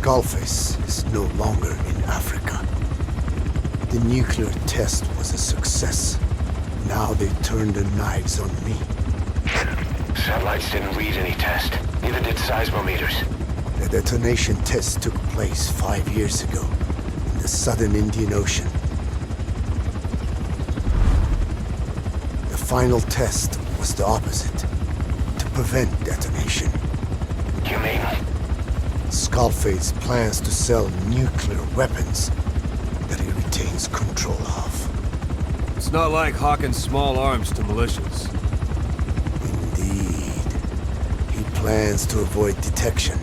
Skullface is no longer in Africa. The nuclear test was a success. Now they turned their knives on me. Satellites didn't read any test. Neither did seismometers. The detonation test took place 5 years ago in the southern Indian Ocean. The final test was the opposite, to prevent detonation. You mean? Skullface plans to sell nuclear weapons that he retains control of. It's not like hawking small arms to militias. Indeed. He plans to avoid detection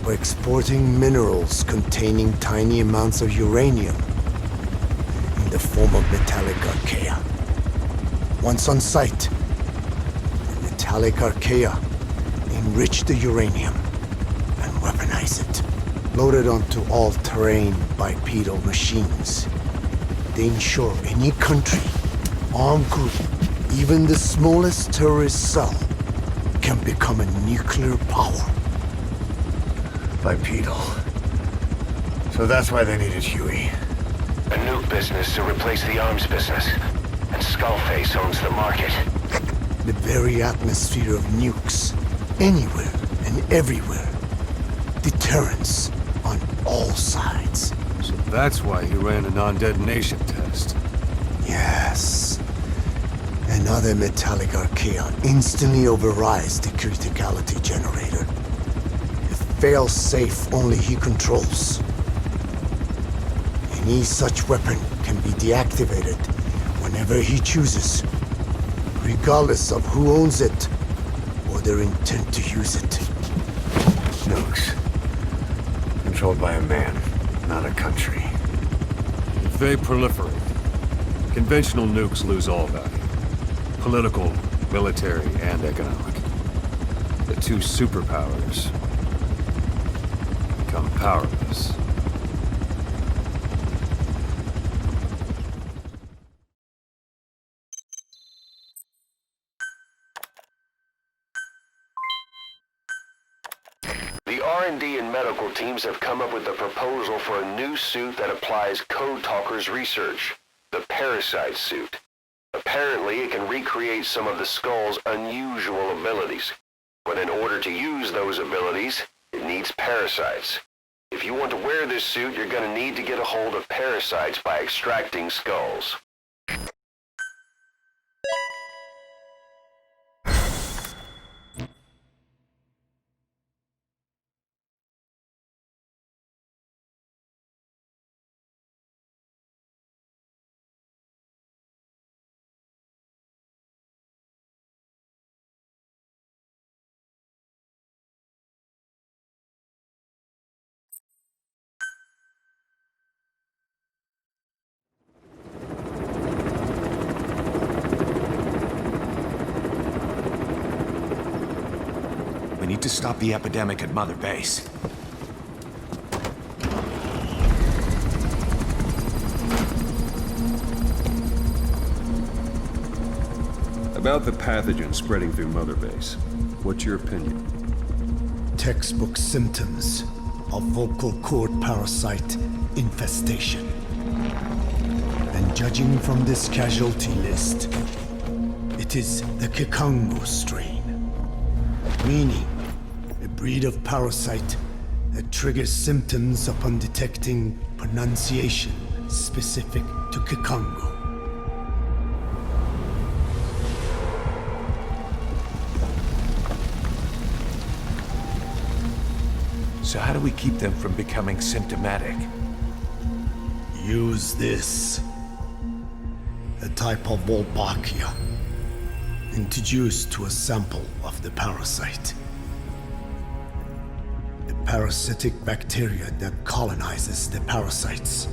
by exporting minerals containing tiny amounts of uranium in the form of metallic archaea. Once on site, the metallic archaea enrich the uranium and weaponize it. Loaded onto all-terrain bipedal machines, they ensure any country, armed group, even the smallest terrorist cell, can become a nuclear power. Bipedal. So that's why they needed Huey. A nuke business to replace the arms business. And Skullface owns the market. The very atmosphere of nukes, anywhere and everywhere. Deterrence on all sides. So that's why he ran a non-detonation test. Yes. Another metallic archaea instantly overrides the criticality generator. It fails safe only he controls. Any such weapon can be deactivated whenever he chooses, regardless of who owns it or their intent to use it. Nukes. Controlled by a man, not a country. If they proliferate, conventional nukes lose all value. Political, military, and economic. The two superpowers become powerless. The R&D and medical teams have come up with a proposal for a new suit that applies Code Talker's research, the parasite suit. Apparently, it can recreate some of the Skull's unusual abilities. But in order to use those abilities, it needs parasites. If you want to wear this suit, you're going to need to get a hold of parasites by extracting skulls. We need to stop the epidemic at Mother Base. About the pathogen spreading through Mother Base, what's your opinion? Textbook symptoms of vocal cord parasite infestation. And judging from this casualty list, it is the Kikongo strain. Meaning, a breed of parasite that triggers symptoms upon detecting pronunciation specific to Kikongo. So how do we keep them from becoming symptomatic? Use this. A type of Wolbachia, introduced to a sample of the parasite. A parasitic bacteria that colonizes the parasites,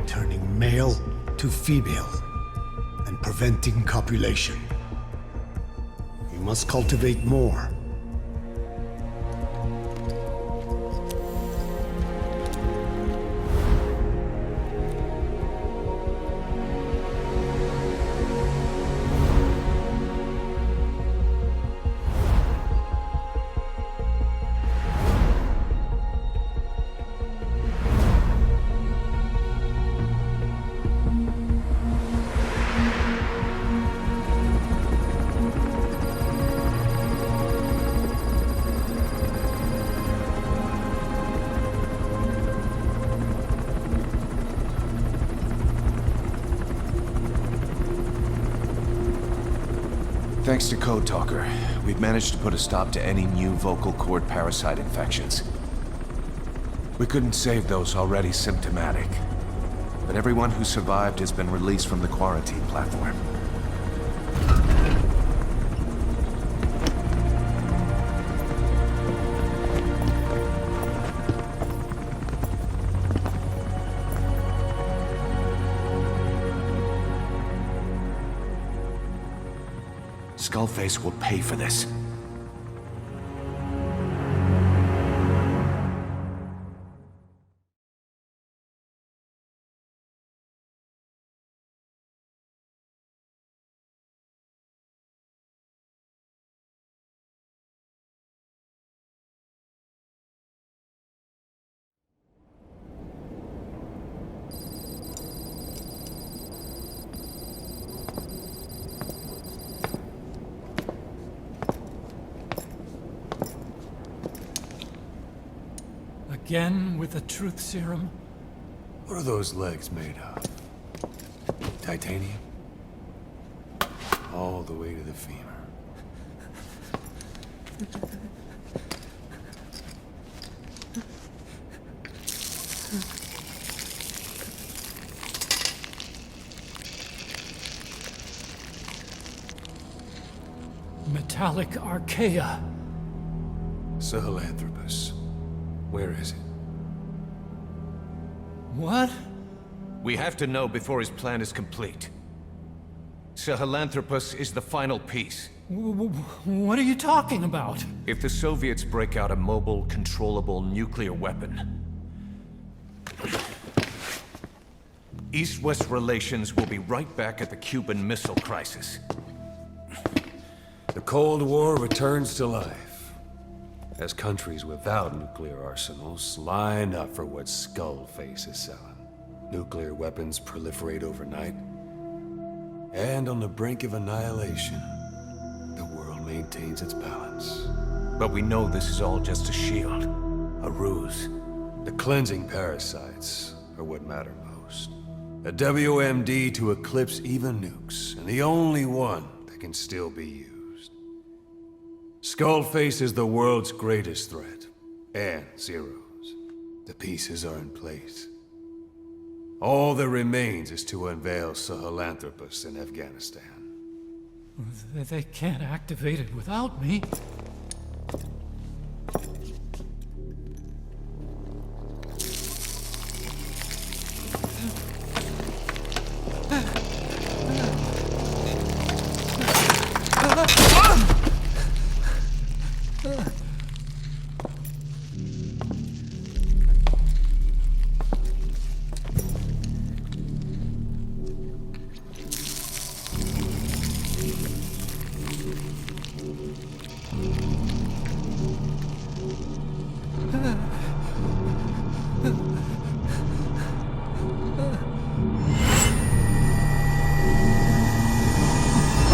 turning male to female and preventing copulation. You must cultivate more. Thanks to Code Talker, we've managed to put a stop to any new vocal cord parasite infections. We couldn't save those already symptomatic, but everyone who survived has been released from the quarantine platform. Skullface will pay for this. Again with the truth serum? What are those legs made of? Titanium? All the way to the femur. Metallic archaea. Sahelanthropus. Where is it? What? We have to know before his plan is complete. Sahelanthropus is the final piece. What are you talking about? If the Soviets break out a mobile, controllable nuclear weapon, East-West relations will be right back at the Cuban Missile Crisis. The Cold War returns to life, as countries without nuclear arsenals line up for what Skullface is selling. Nuclear weapons proliferate overnight, and on the brink of annihilation, the world maintains its balance. But we know this is all just a shield, a ruse. The cleansing parasites are what matter most. A WMD to eclipse even nukes, and the only one that can still be used. Skullface is the world's greatest threat, and Zero's. The pieces are in place. All that remains is to unveil Sahelanthropus in Afghanistan. They can't activate it without me.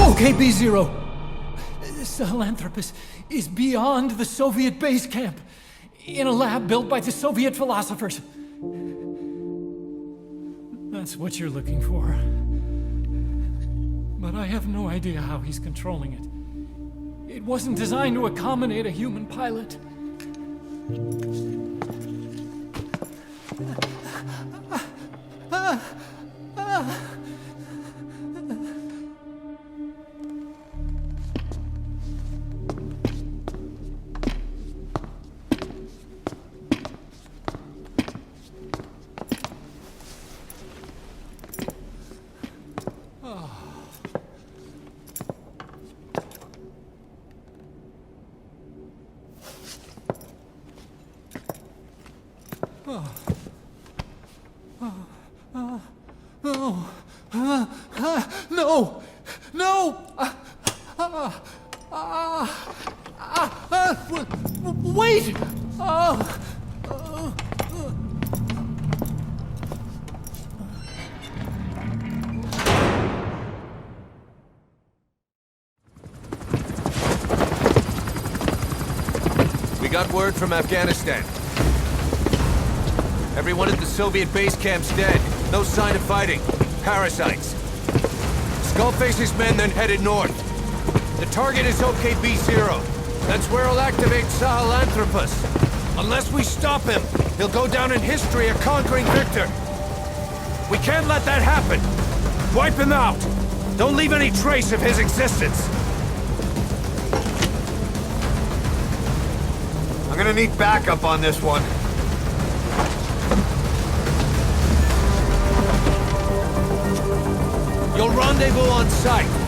Okay, B-Zero. Sahelanthropus is beyond the Soviet base camp, in a lab built by the Soviet philosophers. That's what you're looking for. But I have no idea how he's controlling it. It wasn't designed to accommodate a human pilot. No! No! Wait! We got word from Afghanistan. Everyone at the Soviet base camp's dead. No sign of fighting. Parasites. Skullface's men then headed north. The target is OKB-0. That's where he'll activate Sahelanthropus. Unless we stop him, he'll go down in history a conquering victor. We can't let that happen. Wipe him out. Don't leave any trace of his existence. I'm gonna need backup on this one. You'll rendezvous on site.